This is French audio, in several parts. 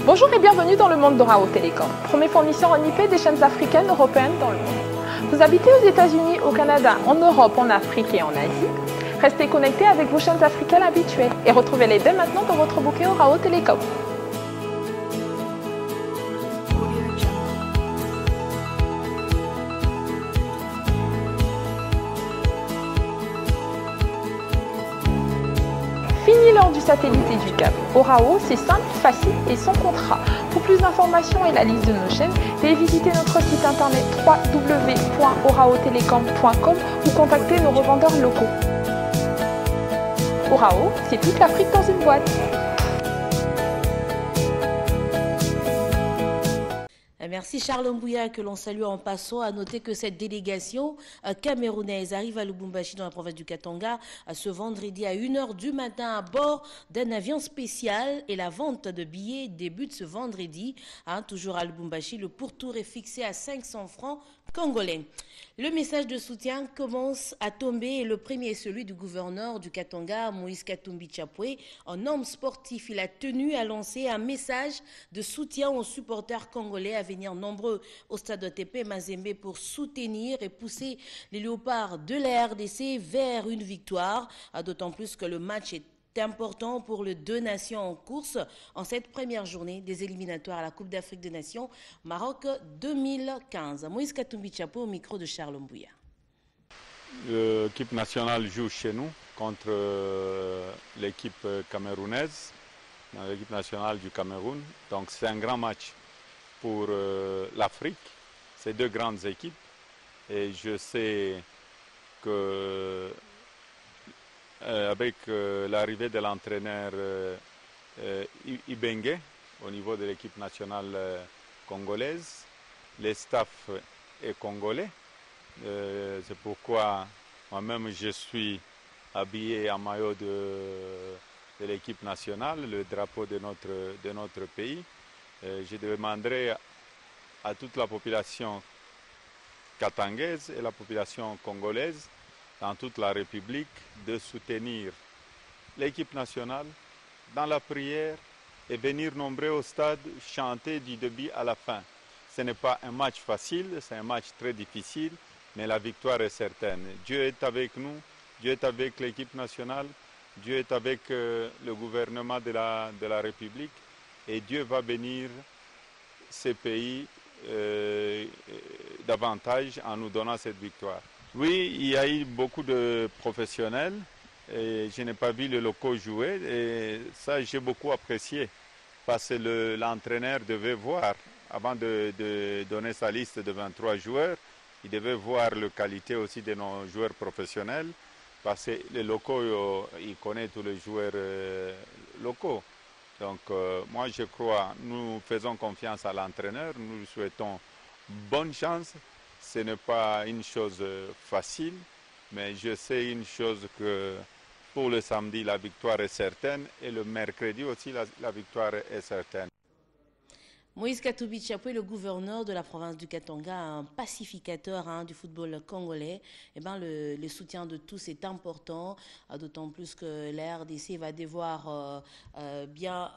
Bonjour et bienvenue dans le monde d'Orao Telecom, premier fournisseur en IP des chaînes africaines européennes dans le monde. Vous habitez aux États-Unis, au Canada, en Europe, en Afrique et en Asie. Restez connectés avec vos chaînes africaines habituelles et retrouvez-les dès maintenant dans votre bouquet Orao Telecom. Fini l'heure du satellite et du câble. Orao, c'est simple, facile et sans contrat. Pour plus d'informations et la liste de nos chaînes, veuillez visiter notre site internet www.oraotelecom.com ou contacter nos revendeurs locaux. Orao, c'est toute l'Afrique dans une boîte. Merci Charles Mbouya, que l'on salue en passant. À noter que cette délégation camerounaise arrive à Lubumbashi dans la province du Katanga ce vendredi à 1h du matin à bord d'un avion spécial et la vente de billets débute ce vendredi. Toujours à Lubumbashi, le pourtour est fixé à 500 francs congolais. Le message de soutien commence à tomber et le premier est celui du gouverneur du Katanga, Moïse Katumbi Chapwe. En homme sportif, il a tenu à lancer un message de soutien aux supporters congolais à venir nombreux au stade OTP Mazembe pour soutenir et pousser les léopards de la RDC vers une victoire, d'autant plus que le match est important pour les deux nations en course en cette première journée des éliminatoires à la Coupe d'Afrique des Nations Maroc 2015. Moïse Katumbi Chapo au micro de Charles Mbouya. L'équipe nationale joue chez nous contre l'équipe camerounaise, l'équipe nationale du Cameroun. Donc c'est un grand match pour l'Afrique. C'est deux grandes équipes et je sais que avec l'arrivée de l'entraîneur Ibenge au niveau de l'équipe nationale congolaise, le staff est congolais. C'est pourquoi moi-même je suis habillé en maillot de l'équipe nationale, le drapeau de notre pays. Je demanderai à toute la population katangaise et la population congolaise dans toute la République de soutenir l'équipe nationale dans la prière et venir nombreux au stade chanter du début à la fin. Ce n'est pas un match facile, c'est un match très difficile, mais la victoire est certaine. Dieu est avec nous, Dieu est avec l'équipe nationale, Dieu est avec le gouvernement de la République et Dieu va bénir ces pays davantage en nous donnant cette victoire. Oui, il y a eu beaucoup de professionnels et je n'ai pas vu les locaux jouer et ça j'ai beaucoup apprécié parce que l'entraîneur devait voir, avant de donner sa liste de 23 joueurs, il devait voir la qualité aussi de nos joueurs professionnels parce que les locaux, ils connaissent tous les joueurs locaux. Donc moi je crois, nous faisons confiance à l'entraîneur, nous lui souhaitons bonne chance. Ce n'est pas une chose facile, mais je sais une chose que pour le samedi, la victoire est certaine et le mercredi aussi, la victoire est certaine. Moïse Katumbi Chapwe, le gouverneur de la province du Katanga, un pacificateur du football congolais. Le soutien de tous est important, d'autant plus que la RDC va devoir bien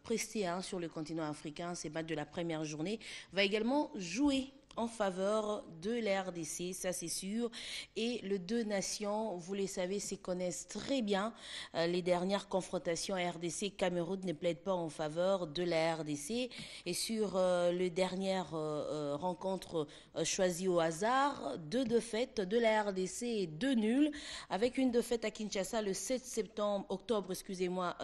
prester sur le continent africain. Ces matchs de la première journée va également jouer en faveur de la RDC, ça c'est sûr. Et les deux nations, vous le savez, se connaissent très bien. Les dernières confrontations à RDC-Cameroun ne plaident pas en faveur de la RDC. Et sur les dernières rencontres choisies au hasard, 2 défaites de la RDC et 2 nuls, avec une défaite à Kinshasa le 7 octobre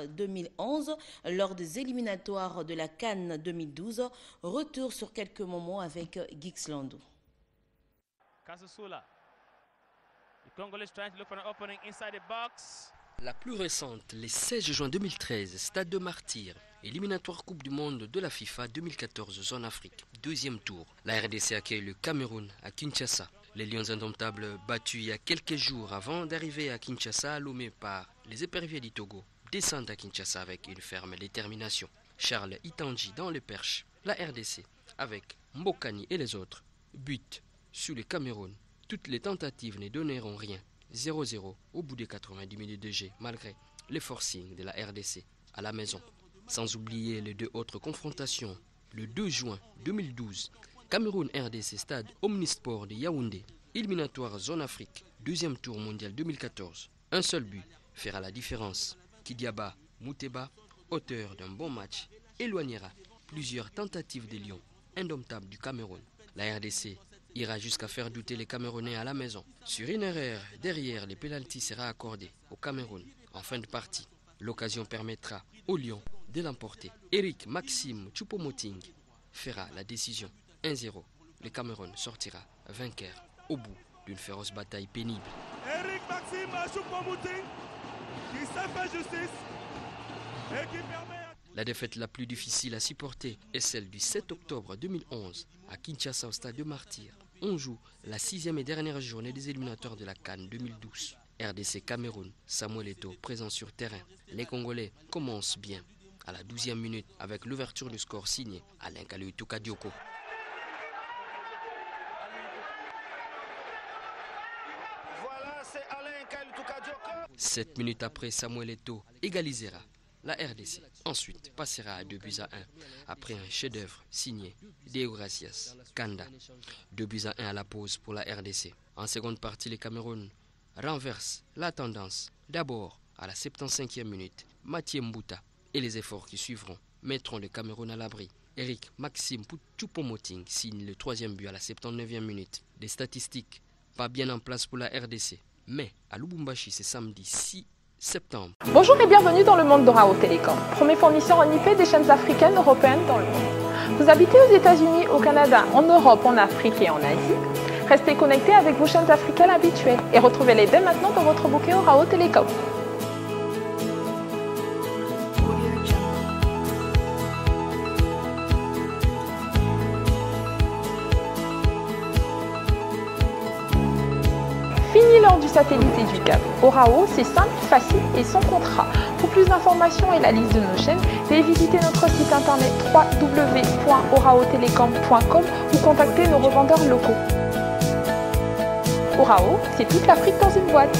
2011, lors des éliminatoires de la CAN 2012. Retour sur quelques moments avec Gix Lando. La plus récente, le 16 juin 2013, Stade de Martyrs, éliminatoire Coupe du Monde de la FIFA 2014 Zone Afrique, deuxième tour. La RDC accueille le Cameroun à Kinshasa. Les Lions indomptables battus il y a quelques jours avant d'arriver à Kinshasa, allumés par les éperviers du Togo, descendent à Kinshasa avec une ferme détermination. Charles Itangi dans le perche. La RDC, avec Mbokani et les autres, butent sur le Cameroun. Toutes les tentatives ne donneront rien. 0-0 au bout des 90 minutes de jeu, malgré les forcings de la RDC à la maison. Sans oublier les deux autres confrontations. Le 2 juin 2012, Cameroun-RDC stade Omnisport de Yaoundé, éliminatoire Zone Afrique, deuxième tour mondial 2014. Un seul but fera la différence. Kidiaba Mouteba, auteur d'un bon match, éloignera plusieurs tentatives des Lions, indomptables du Cameroun. La RDC ira jusqu'à faire douter les Camerounais à la maison. Sur une erreur derrière, les pénaltys sera accordé au Cameroun en fin de partie. L'occasion permettra aux Lions de l'emporter. Eric Maxime Choupo-Moting fera la décision 1-0. Le Cameroun sortira vainqueur au bout d'une féroce bataille pénible. Eric Maxime Choupo-Moting qui s'est fait justice et qui permet... La défaite la plus difficile à supporter est celle du 7 octobre 2011 à Kinshasa au stade de Martyrs. On joue la 6e et dernière journée des éliminatoires de la CAN 2012. RDC Cameroun, Samuel Eto'o présent sur terrain. Les Congolais commencent bien à la 12e minute avec l'ouverture du score signé Alain Kaliou Tukadioko. Voilà, c'est Alain Kaliou Tukadioko. 7 minutes après, Samuel Eto'o égalisera. La RDC ensuite passera à 2-1 après un chef-d'œuvre signé Deo Gracias Kanda. 2-1 à la pause pour la RDC. En seconde partie, les Cameroun renversent la tendance. D'abord, à la 75e minute, Mathieu Mbouta et les efforts qui suivront mettront le Cameroun à l'abri. Eric Maxime Choupo-Moting signe le 3e but à la 79e minute. Des statistiques pas bien en place pour la RDC. Mais à Lubumbashi, c'est samedi 6 septembre. Bonjour et bienvenue dans le monde d'Orao Télécom, premier fournisseur en IP des chaînes africaines, européennes dans le monde. Vous habitez aux États-Unis, au Canada, en Europe, en Afrique et en Asie. Restez connectés avec vos chaînes africaines habituelles et retrouvez-les dès maintenant dans votre bouquet Orao Télécom. Fini l'heure du satellite et du câble. Orao, c'est simple, facile et sans contrat. Pour plus d'informations et la liste de nos chaînes, veuillez visiter notre site internet www.oraotelecom.com ou contacter nos revendeurs locaux. Orao, c'est toute l'Afrique dans une boîte.